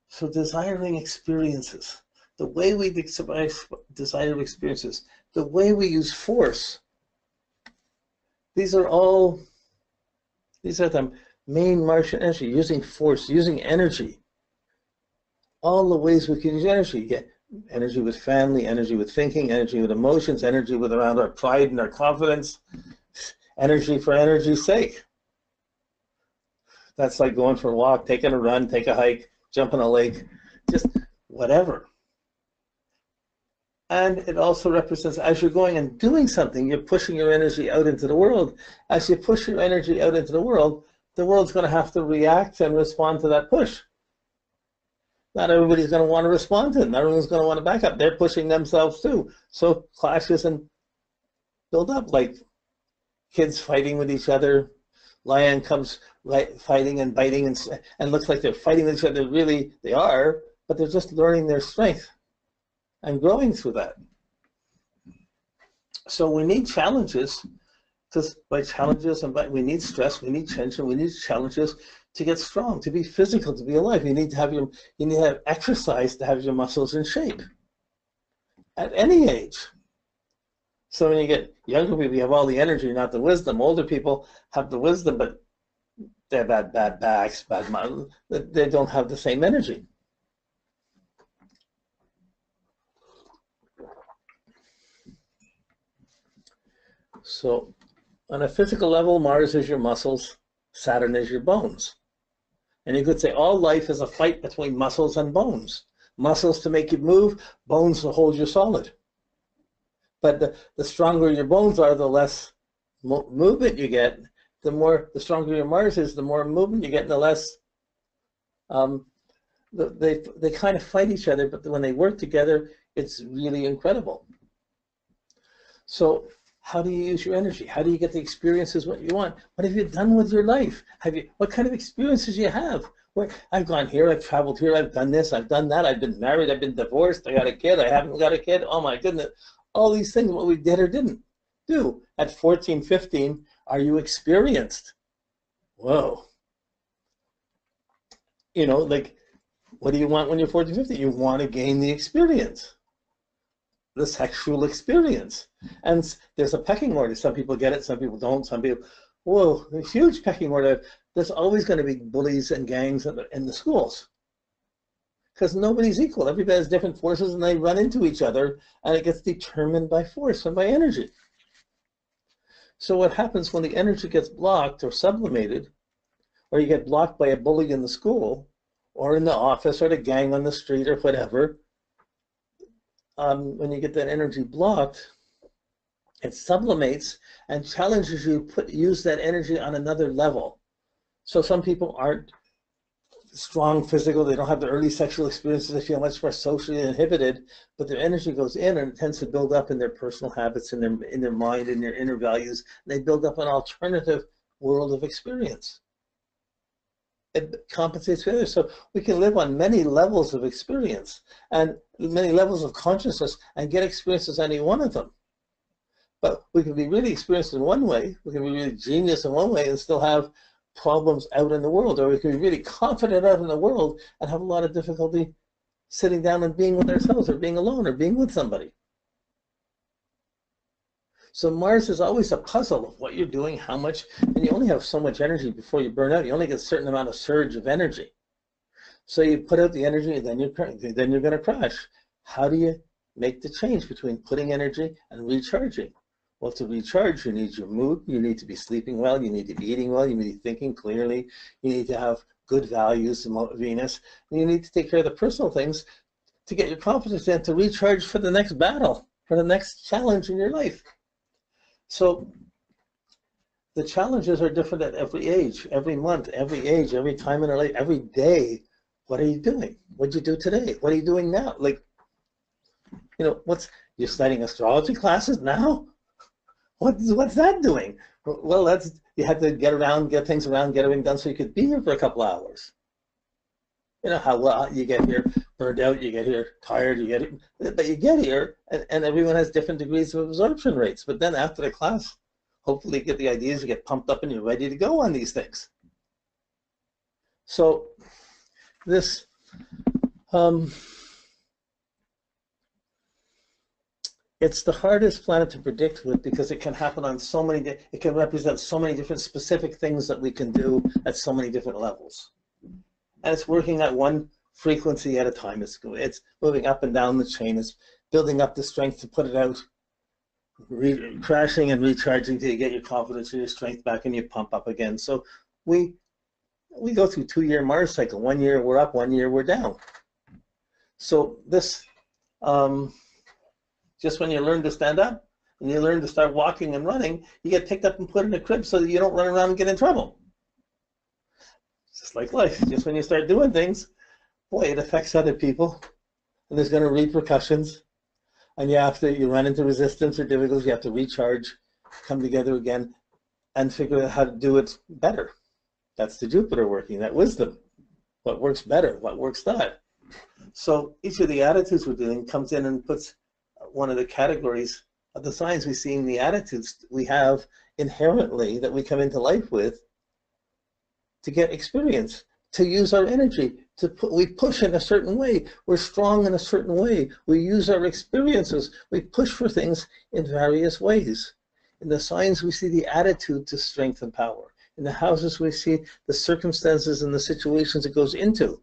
So desiring experiences, the way we desire experiences, the way we use force, these are the main Martian energy, using force, using energy. All the ways we can use energy. You get energy with family, energy with thinking, energy with emotions, energy with around our pride and our confidence, energy for energy's sake. That's like going for a walk, taking a run, take a hike, jump in a lake, just whatever. And it also represents, as you're going and doing something, you're pushing your energy out into the world. As you push your energy out into the world's going to have to react and respond to that push. Not everybody's going to want to respond to it. Not everyone's going to want to back up. They're pushing themselves too. So clashes and build up, like kids fighting with each other. Lion comes fighting and biting and looks like they're fighting with each other. Really, they are, but they're just learning their strength and growing through that. So we need challenges, because by challenges we need stress, we need tension, we need challenges to get strong, to be physical, to be alive. You need to have exercise to have your muscles in shape at any age. So when you get younger people, you have all the energy, not the wisdom. Older people have the wisdom, but they have bad backs, bad mind. They don't have the same energy. So on a physical level, Mars is your muscles, Saturn is your bones. And you could say all life is a fight between muscles and bones. Muscles to make you move, bones to hold you solid. But the stronger your bones are, the less movement you get. The stronger your Mars is, the more movement you get, and the less they kind of fight each other, but when they work together, it's really incredible. So how do you use your energy? How do you get the experiences what you want? What have you done with your life? What kind of experiences do you have? I've gone here, I've traveled here, I've done this, I've done that, I've been married, I've been divorced, I got a kid, I haven't got a kid, oh my goodness. All these things, what we did or didn't do. At 14, 15, are you experienced? Whoa. You know, like, what do you want when you're 14, 15? You want to gain the experience. The sexual experience. And there's a pecking order. Some people get it, some people don't. Some people, whoa, a huge pecking order. There's always going to be bullies and gangs in the schools. Because nobody's equal. Everybody has different forces and they run into each other, and it gets determined by force and by energy. So what happens when the energy gets blocked or sublimated, or you get blocked by a bully in the school, or in the office, or the gang on the street, or whatever, when you get that energy blocked, it sublimates and challenges you to use that energy on another level. So some people aren't strong physical, they don't have the early sexual experiences, they feel much more socially inhibited, but their energy goes in and it tends to build up in their personal habits, in their mind, in their inner values. They build up an alternative world of experience. It compensates for others. So we can live on many levels of experience and many levels of consciousness and get experiences any one of them. But we can be really experienced in one way, we can be really genius in one way and still have problems out in the world, or we can be really confident out in the world and have a lot of difficulty sitting down and being with ourselves, or being alone, or being with somebody. So Mars is always a puzzle of what you're doing, how much, and you only have so much energy before you burn out. You only get a certain amount of surge of energy. So you put out the energy, and then you're going to crash. How do you make the change between putting energy and recharging? Well, to recharge, you need your mood, you need to be sleeping well, you need to be eating well, you need to be thinking clearly, you need to have good values, Venus, and you need to take care of the personal things to get your confidence in, to recharge for the next battle, for the next challenge in your life. So the challenges are different at every age, every month, every age, every time in our life, every day. What are you doing? What did you do today? What are you doing now? Like, you know, you're studying astrology classes now? What's that doing? Well, you had to get things around, get everything done so you could be here for a couple of hours. You know how well you get here burned out, you get here tired, but you get here, and everyone has different degrees of absorption rates. But then after the class, hopefully you get the ideas, you get pumped up, and you're ready to go on these things. So this Um, it's the hardest planet to predict with because it can happen on so many, it can represent so many different specific things that we can do at so many different levels. And it's working at one frequency at a time. It's moving up and down the chain. It's building up the strength to put it out, crashing and recharging till you get your confidence and your strength back and you pump up again. So we go through 2-year Mars cycle. 1 year we're up, 1 year we're down. So this, just when you learn to stand up and you learn to start walking and running, you get picked up and put in a crib so that you don't run around and get in trouble. Just like life, just when you start doing things, boy, it affects other people, and there's going to be repercussions, and you run into resistance or difficulties. You have to recharge, come together again, and figure out how to do it better. That's the Jupiter working, that wisdom. What works better, what works not. So each of the attitudes we're doing comes in and puts one of the categories of the signs we see in the attitudes we have inherently that we come into life with to get experience, to use our energy, we push in a certain way, we're strong in a certain way, we use our experiences, we push for things in various ways. In the signs we see the attitude to strength and power. In the houses we see the circumstances and the situations it goes into.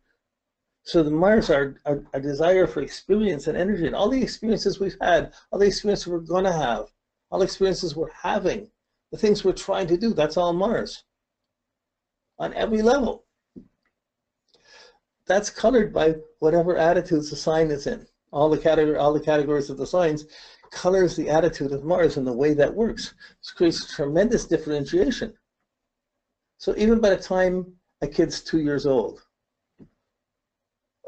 So the Mars are a desire for experience and energy, and all the experiences we've had, all the experiences we're going to have, all the experiences we're having, the things we're trying to do, that's all Mars. On every level. That's colored by whatever attitudes the sign is in. All the categories of the signs colors the attitude of Mars and the way that works. This creates tremendous differentiation. So even by the time a kid's 2 years old,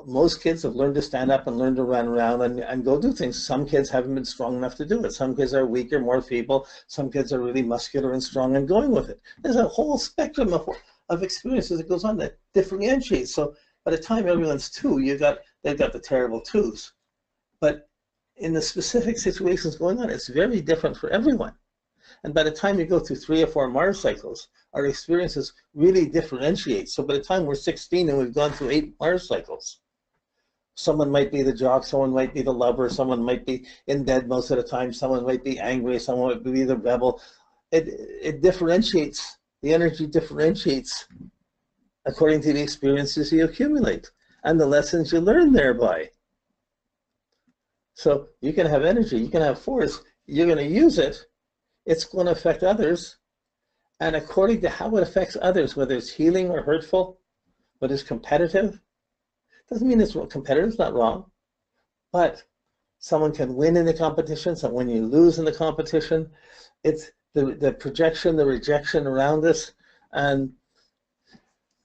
most kids have learned to stand up and learn to run around and go do things. Some kids haven't been strong enough to do it. Some kids are weaker, more feeble. Some kids are really muscular and strong and going with it. There's a whole spectrum of experiences that goes on that differentiates. So by the time everyone's 2, they've got the terrible 2s. But in the specific situations going on, it's very different for everyone. And by the time you go through 3 or 4 Mars cycles, our experiences really differentiate. So by the time we're 16 and we've gone through 8 Mars cycles, someone might be the jock, someone might be the lover, someone might be in bed most of the time, someone might be angry, someone might be the rebel. It differentiates. The energy differentiates according to the experiences you accumulate and the lessons you learn thereby. So you can have energy, you can have force, you're going to use it, it's going to affect others, and according to how it affects others, whether it's healing or hurtful, whether it's competitive, doesn't mean it's competitive, it's not wrong, but someone can win in the competition, so when you lose in the competition, it's the projection, the rejection around us, and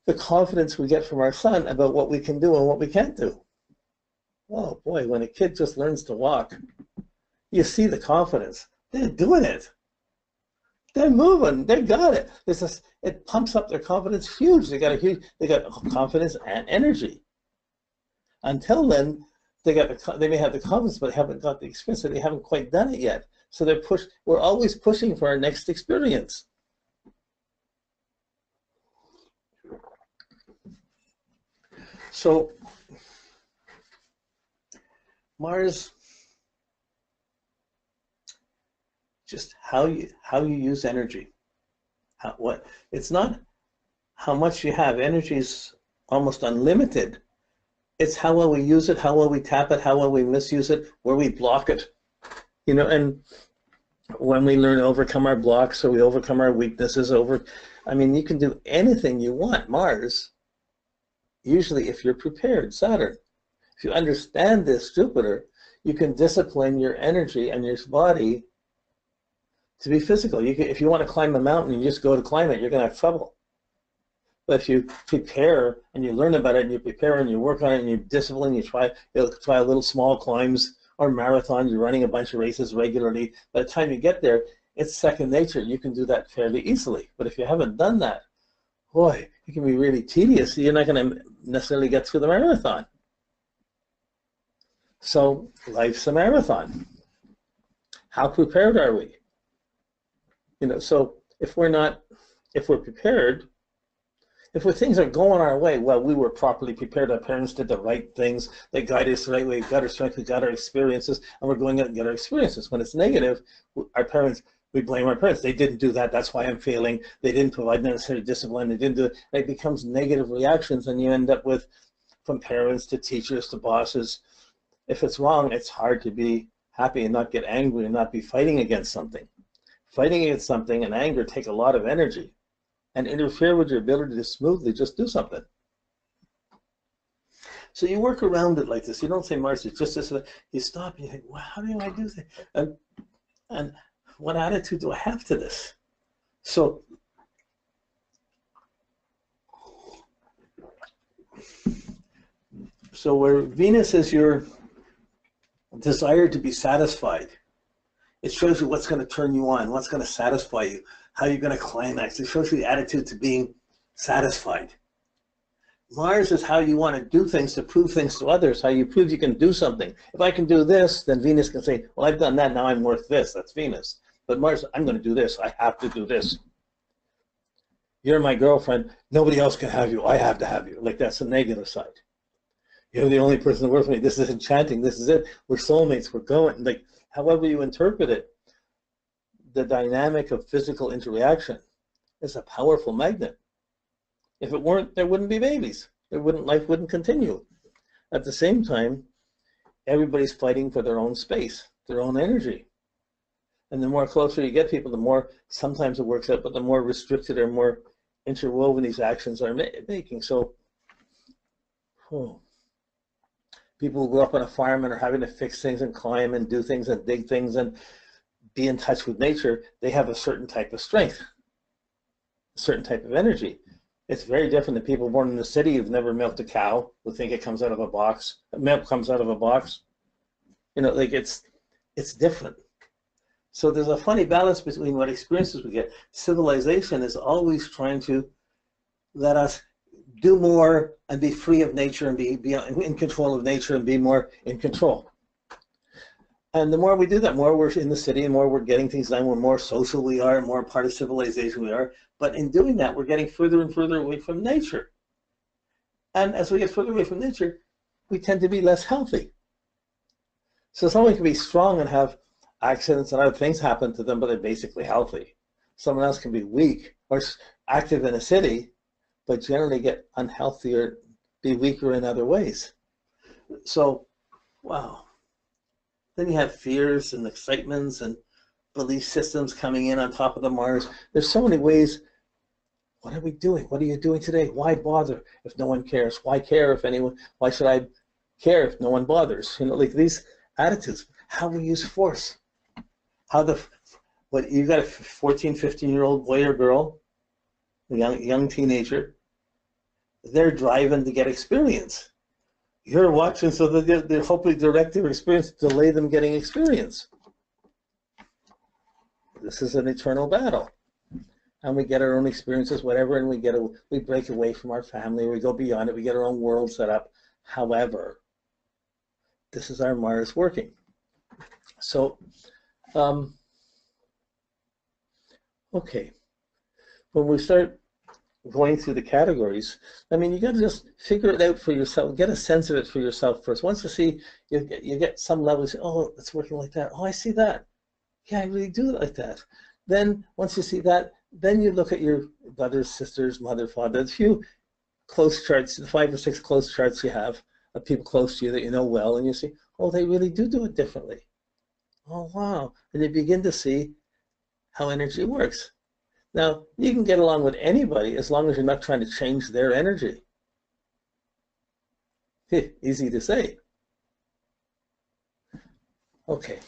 the confidence we get from our son about what we can do and what we can't do. Oh boy, when a kid just learns to walk, you see the confidence. They're doing it. They're moving. They got it. It pumps up their confidence huge. They got confidence and energy. Until then, they may have the confidence, but haven't got the experience, so they haven't quite done it yet. So we're always pushing for our next experience. So Mars, just how you use energy. It's not how much you have. Energy is almost unlimited. It's how well we use it, how well we tap it, how well we misuse it, where we block it. You know, and when we learn to overcome our blocks, or we overcome our weaknesses, I mean, you can do anything you want, Mars, usually if you're prepared, Saturn. If you understand this, Jupiter, you can discipline your energy and your body to be physical. If you want to climb a mountain, you just go to climb it, you're going to have trouble. But if you prepare and you learn about it and you prepare and you work on it and you discipline, you try little small climbs or marathon, you're running a bunch of races regularly, by the time you get there, it's second nature. You can do that fairly easily. But if you haven't done that, boy, it can be really tedious. You're not going to necessarily get through the marathon. So life's a marathon. How prepared are we? You know, so if we're prepared, If things are going our way, well, we were properly prepared. Our parents did the right things. They guided us the right way. We got our strength. We got our experiences, and we're going out and get our experiences. When it's negative, our parents, we blame our parents. They didn't do that. That's why I'm failing. They didn't provide necessary discipline. They didn't do it. It becomes negative reactions, and you end up with, from parents to teachers to bosses. If it's wrong, it's hard to be happy and not get angry and not be fighting against something. Fighting against something and anger take a lot of energy and interfere with your ability to smoothly just do something. So you work around it like this. You don't say, Mars, it's just this. You stop and you think, well, how do I do that? And what attitude do I have to this? So where Venus is your desire to be satisfied, it shows you what's going to turn you on, what's going to satisfy you, how you're going to climax. It shows you the attitude to being satisfied. Mars is how you want to do things, to prove things to others, how you prove you can do something. If I can do this, then Venus can say, well, I've done that, now I'm worth this. That's Venus. But Mars, I'm going to do this. I have to do this. You're my girlfriend. Nobody else can have you. I have to have you. Like, that's the negative side. You're the only person that works for me. This is enchanting. This is it. We're soulmates. We're going. Like, however you interpret it, the dynamic of physical interaction is a powerful magnet. If it weren't, there wouldn't be babies. Life wouldn't continue. At the same time, everybody's fighting for their own space, their own energy. And the more closer you get people, the more sometimes it works out, but the more restricted or more interwoven these actions are making. So, people who grow up on a farm and are having to fix things and climb and do things and dig things and be in touch with nature, they have a certain type of strength, a certain type of energy. It's very different than people born in the city who've never milked a cow, who think it comes out of a box. Milk comes out of a box. You know, like it's different. So there's a funny balance between what experiences we get. Civilization is always trying to let us do more and be free of nature and be in control of nature and be more in control. And the more we do that, more we're in the city and more we're getting things done, the more social we are, more part of civilization we are. But in doing that, we're getting further and further away from nature. And as we get further away from nature, we tend to be less healthy. So someone can be strong and have accidents and other things happen to them, but they're basically healthy. Someone else can be weak or active in a city, but generally get unhealthy or be weaker in other ways. So, wow. Then you have fears and excitements and belief systems coming in on top of the Mars. There's so many ways. What are we doing? What are you doing today? Why bother if no one cares? Why care if anyone? Why should I care if no one bothers? You know, like these attitudes. How we use force. What you got a 14, 15-year-old boy or girl, a young teenager. They're driving to get experience. You're watching so that they're hopefully direct their experience, delay them getting experience. This is an eternal battle. And we get our own experiences, whatever, and we break away from our family, we go beyond it, we get our own world set up. However, this is our Mars working. So, okay, when we start going through the categories, I mean, you got to just figure it out for yourself, get a sense of it for yourself first. Once you see, you get some level, you say, oh, it's working like that. Oh, I see that. Yeah, I really do it like that. Then once you see that, then you look at your brothers, sisters, mother, father, a few close charts, the 5 or 6 close charts you have of people close to you that you know well, and you see, oh, they really do it differently. Oh, wow. And you begin to see how energy works. Now, you can get along with anybody as long as you're not trying to change their energy. Easy to say. Okay.